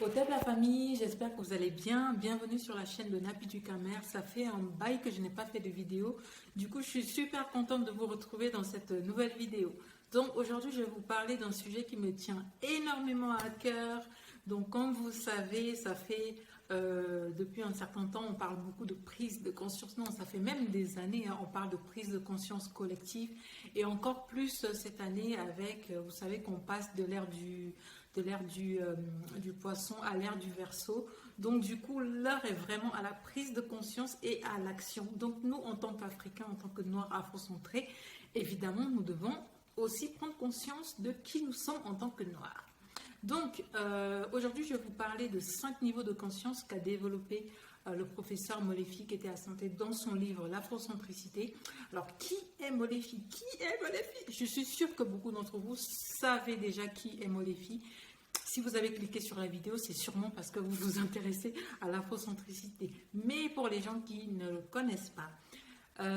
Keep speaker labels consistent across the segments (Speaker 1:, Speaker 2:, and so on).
Speaker 1: Au de la famille, j'espère que vous allez bien. Bienvenue sur la chaîne de Napi du Camer. Ça fait un bail que je n'ai pas fait de vidéo. Du coup, je suis super contente de vous retrouver dans cette nouvelle vidéo. Donc aujourd'hui, je vais vous parler d'un sujet qui me tient énormément à cœur. Donc comme vous savez, ça fait depuis un certain temps, on parle beaucoup de prise de conscience. Non, ça fait même des années, hein, on parle de prise de conscience collective. Et encore plus cette année avec, vous savez qu'on passe du poisson à l'ère du Verseau. Donc du coup, l'heure est vraiment à la prise de conscience et à l'action. Donc nous, en tant qu'Africains, en tant que Noirs afrocentrés, évidemment, nous devons aussi prendre conscience de qui nous sommes en tant que Noirs. Donc aujourd'hui, je vais vous parler de 5 niveaux de conscience qu'a développé le professeur Molefi qui était à Santé dans son livre L'Afrocentricité. Alors, qui est Molefi? Qui est Molefi? Je suis sûre que beaucoup d'entre vous savez déjà qui est Molefi. Si vous avez cliqué sur la vidéo, c'est sûrement parce que vous vous intéressez à l'afrocentricité. Mais pour les gens qui ne le connaissent pas,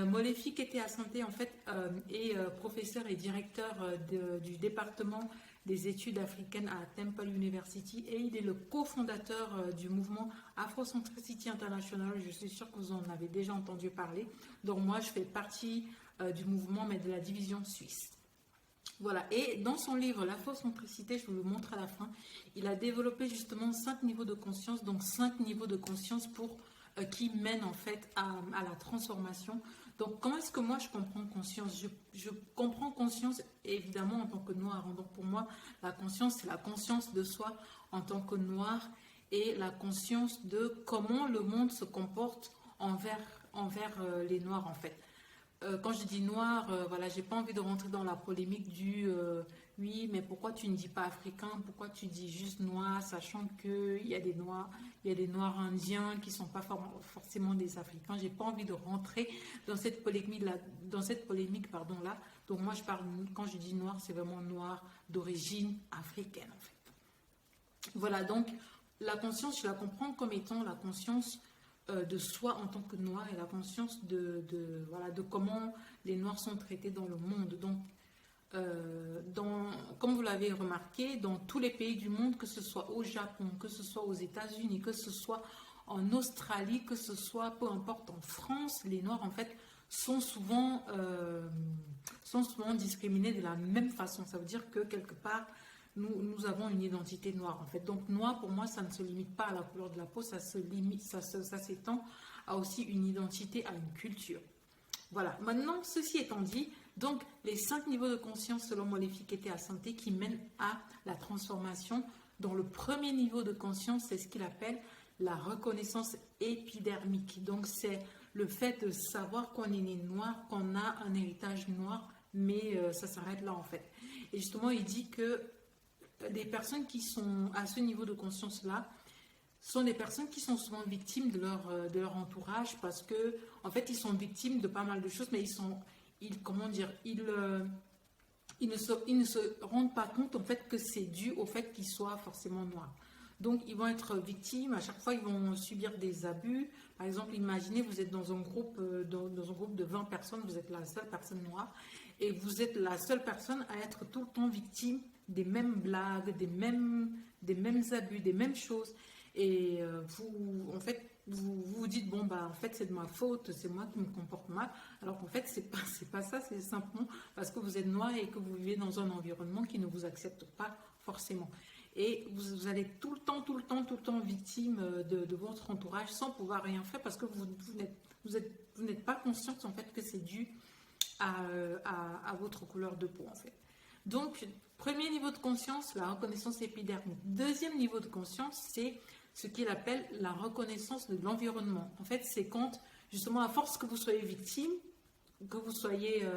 Speaker 1: Molefi qui était à Santé en fait est professeur et directeur du département des études africaines à Temple University et il est le cofondateur du mouvement Afrocentricity International. Je suis sûre que vous en avez déjà entendu parler. Donc moi, je fais partie du mouvement, mais de la division suisse. Voilà, et dans son livre L'Afrocentricité, je vous le montre à la fin, il a développé justement 5 niveaux de conscience, donc 5 niveaux de conscience qui mènent en fait à la transformation. Donc comment est-ce que moi je comprends conscience? Je comprends conscience évidemment en tant que noir. Donc pour moi, la conscience, c'est la conscience de soi en tant que noir et la conscience de comment le monde se comporte envers les noirs en fait. Quand je dis noir, voilà, j'ai pas envie de rentrer dans la polémique du oui, mais pourquoi tu ne dis pas africain, pourquoi tu dis juste noir, sachant qu'il y a des noirs, il y a des noirs indiens qui sont pas forcément des africains. J'ai pas envie de rentrer dans cette polémique pardon là. Donc moi je parle, quand je dis noir, c'est vraiment noir d'origine africaine en fait. Voilà, donc la conscience, je la comprends comme étant la conscience de soi en tant que noir et la conscience voilà, de comment les noirs sont traités dans le monde. Donc, comme vous l'avez remarqué, dans tous les pays du monde, que ce soit au Japon, que ce soit aux États-Unis, que ce soit en Australie, que ce soit, peu importe, en France, les noirs en fait sont souvent discriminés de la même façon. Ça veut dire que quelque part, nous avons une identité noire en fait. Donc noir pour moi ça ne se limite pas à la couleur de la peau, ça s'étend à aussi une identité, à une culture. Voilà, maintenant ceci étant dit, donc les 5 niveaux de conscience selon Molefi qui étaient à Santé qui mènent à la transformation. Dans le premier niveau de conscience, c'est ce qu'il appelle la reconnaissance épidermique. Donc c'est le fait de savoir qu'on est né noir, qu'on a un héritage noir, mais ça s'arrête là en fait. Et justement il dit que des personnes qui sont à ce niveau de conscience-là sont des personnes qui sont souvent victimes de leur entourage parce que, en fait, ils sont victimes de pas mal de choses, mais ils ne se rendent pas compte, en fait, que c'est dû au fait qu'ils soient forcément noirs. Donc, ils vont être victimes, à chaque fois, ils vont subir des abus. Par exemple, imaginez, vous êtes dans un groupe de 20 personnes, vous êtes la seule personne noire, et vous êtes la seule personne à être tout le temps victime des mêmes blagues, des mêmes abus, des mêmes choses. Et vous dites, bon, bah, en fait, c'est de ma faute, c'est moi qui me comporte mal. Alors qu'en fait, c'est pas ça, c'est simplement parce que vous êtes noir et que vous vivez dans un environnement qui ne vous accepte pas forcément. Et vous allez tout le temps victime de votre entourage sans pouvoir rien faire parce que vous n'êtes pas consciente en fait que c'est dû à votre couleur de peau en fait. Donc, premier niveau de conscience, la reconnaissance épidermique. Deuxième niveau de conscience, c'est ce qu'il appelle la reconnaissance de l'environnement. En fait, c'est quand, justement, à force que vous soyez victime, que vous soyez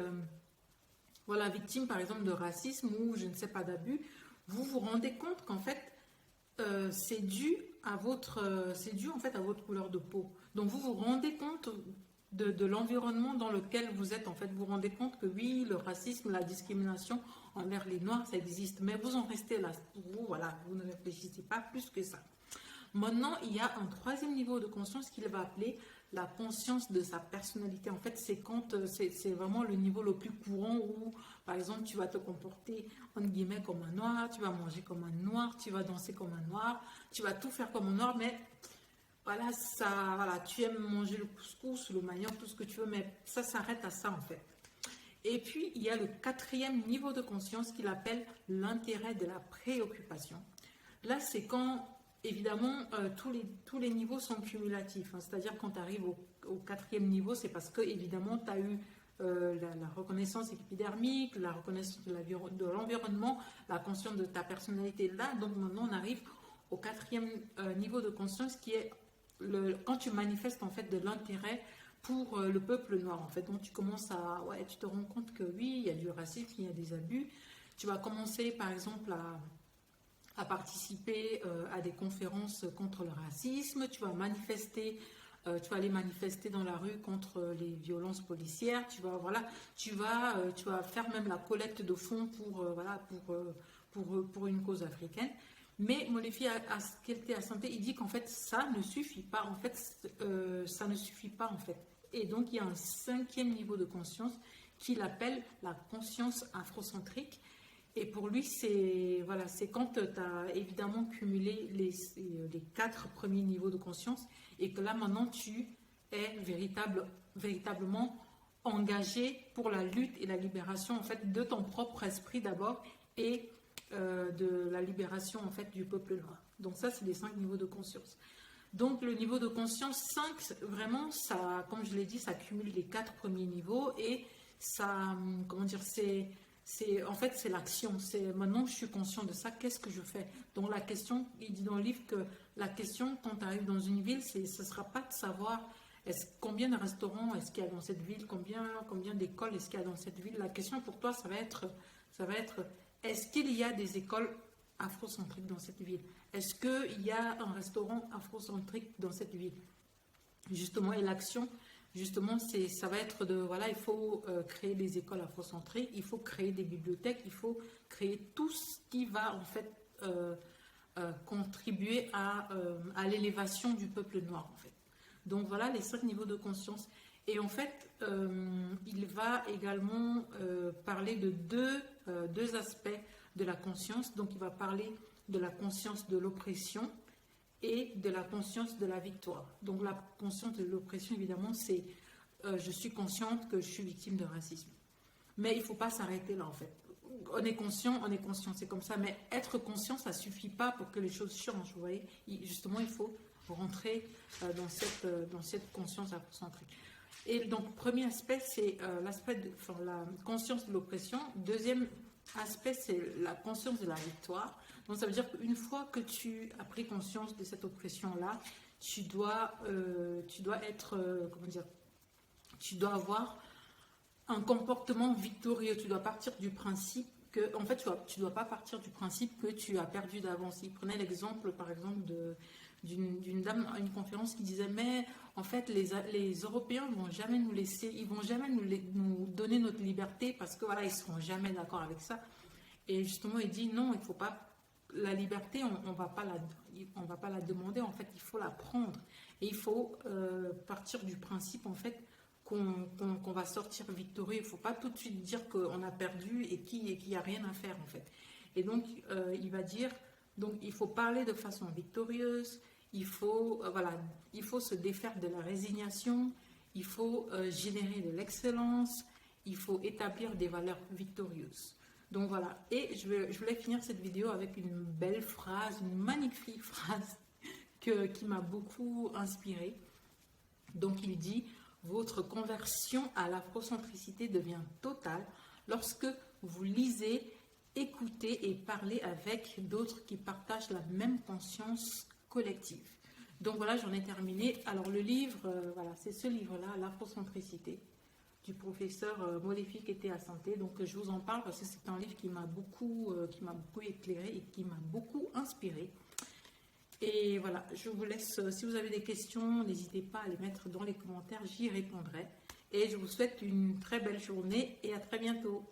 Speaker 1: victime, par exemple, de racisme ou, je ne sais pas, d'abus, vous vous rendez compte qu'en fait, c'est dû en fait, à votre couleur de peau. Donc, vous vous rendez compte de l'environnement dans lequel vous êtes. En fait, vous vous rendez compte que oui, le racisme, la discrimination envers les Noirs, ça existe. Mais vous en restez là. Vous ne réfléchissez pas plus que ça. Maintenant, il y a un troisième niveau de conscience qu'il va appeler la conscience de sa personnalité. En fait, c'est quand c'est vraiment le niveau le plus courant où, par exemple, tu vas te comporter entre guillemets comme un noir, tu vas manger comme un noir, tu vas danser comme un noir, tu vas tout faire comme un noir, mais voilà, ça, voilà, tu aimes manger le couscous, le manioc, tout ce que tu veux, mais ça s'arrête à ça en fait. Et puis, il y a le quatrième niveau de conscience qu'il appelle l'intérêt de la préoccupation. Là, c'est quand, évidemment, tous les niveaux sont cumulatifs. Hein. C'est-à-dire, quand tu arrives au quatrième niveau, c'est parce que, évidemment, tu as eu la reconnaissance épidermique, la reconnaissance de l'environnement, la conscience de ta personnalité. Là, donc maintenant, on arrive au quatrième niveau de conscience qui est quand tu manifestes, en fait, de l'intérêt pour le peuple noir, en fait. Donc, tu commences ouais, tu te rends compte que oui, il y a du racisme, il y a des abus. Tu vas commencer, par exemple, à participer à des conférences contre le racisme. Tu vas manifester, tu vas aller manifester dans la rue contre les violences policières. Tu vas faire même la collecte de fonds pour une cause africaine. Mais Molefi a Kelte Asante, il dit qu'en fait, ça ne suffit pas. En fait, ça ne suffit pas, en fait. Et donc, il y a un cinquième niveau de conscience qu'il appelle la conscience afrocentrique. Et pour lui, c'est quand tu as évidemment cumulé les 4 premiers niveaux de conscience et que là, maintenant, tu es véritablement engagé pour la lutte et la libération, en fait, de ton propre esprit d'abord et de la libération, en fait, du peuple noir. Donc ça, c'est les 5 niveaux de conscience. Donc le niveau de conscience 5, vraiment, ça, comme je l'ai dit, ça cumule les 4 premiers niveaux et ça, comment dire, en fait, c'est l'action. C'est maintenant que je suis conscient de ça, qu'est-ce que je fais? Donc la question, il dit dans le livre que la question, quand tu arrives dans une ville, ce ne sera pas de savoir combien de restaurants est-ce qu'il y a dans cette ville, combien d'écoles est-ce qu'il y a dans cette ville. La question pour toi, ça va être est-ce qu'il y a des écoles afrocentriques dans cette ville? Est-ce qu'il y a un restaurant afrocentrique dans cette ville? Justement, et l'action, justement, ça va être il faut créer des écoles afrocentriques, il faut créer des bibliothèques, il faut créer tout ce qui va en fait contribuer à l'élévation du peuple noir en fait. Donc voilà les 5 niveaux de conscience. Et en fait, il va également parler de deux aspects de la conscience. Donc il va parler de la conscience de l'oppression et de la conscience de la victoire. Donc la conscience de l'oppression, évidemment, c'est je suis consciente que je suis victime de racisme. Mais il ne faut pas s'arrêter là, en fait. On est conscient, c'est comme ça. Mais être conscient, ça ne suffit pas pour que les choses changent, vous voyez. Justement, il faut rentrer dans cette conscience afrocentrique. Et donc, premier aspect, c'est la conscience de l'oppression. Deuxième aspect, c'est la conscience de la victoire. Donc, ça veut dire qu'une fois que tu as pris conscience de cette oppression-là, tu dois avoir un comportement victorieux. Tu dois partir du principe que, en fait, tu dois pas partir du principe que tu as perdu d'avance. Il prenait l'exemple, par exemple, d'une dame à une conférence qui disait mais en fait les Européens vont jamais nous laisser, ils vont jamais nous donner notre liberté parce que voilà, ils seront jamais d'accord avec ça. Et justement, il dit non, il faut pas. La liberté, on va pas la demander, en fait, il faut la prendre. Et il faut partir du principe, en fait, qu'on va sortir victorieux. Il ne faut pas tout de suite dire qu'on a perdu et qu'il n'y a rien à faire, en fait. Et donc, il va dire, donc, il faut parler de façon victorieuse, il faut se défaire de la résignation, il faut générer de l'excellence, il faut établir des valeurs victorieuses. Donc voilà, et je voulais finir cette vidéo avec une belle phrase, une magnifique phrase qui m'a beaucoup inspirée. Donc il dit « Votre conversion à l'afrocentricité devient totale lorsque vous lisez, écoutez et parlez avec d'autres qui partagent la même conscience collective. » Donc voilà, j'en ai terminé. Alors le livre, c'est ce livre-là, « L'afrocentricité » du professeur Molefi Kelte Asante. Donc je vous en parle parce que c'est un livre qui m'a beaucoup éclairé et qui m'a beaucoup inspiré. Et voilà, je vous laisse, si vous avez des questions, n'hésitez pas à les mettre dans les commentaires, j'y répondrai. Et je vous souhaite une très belle journée et à très bientôt.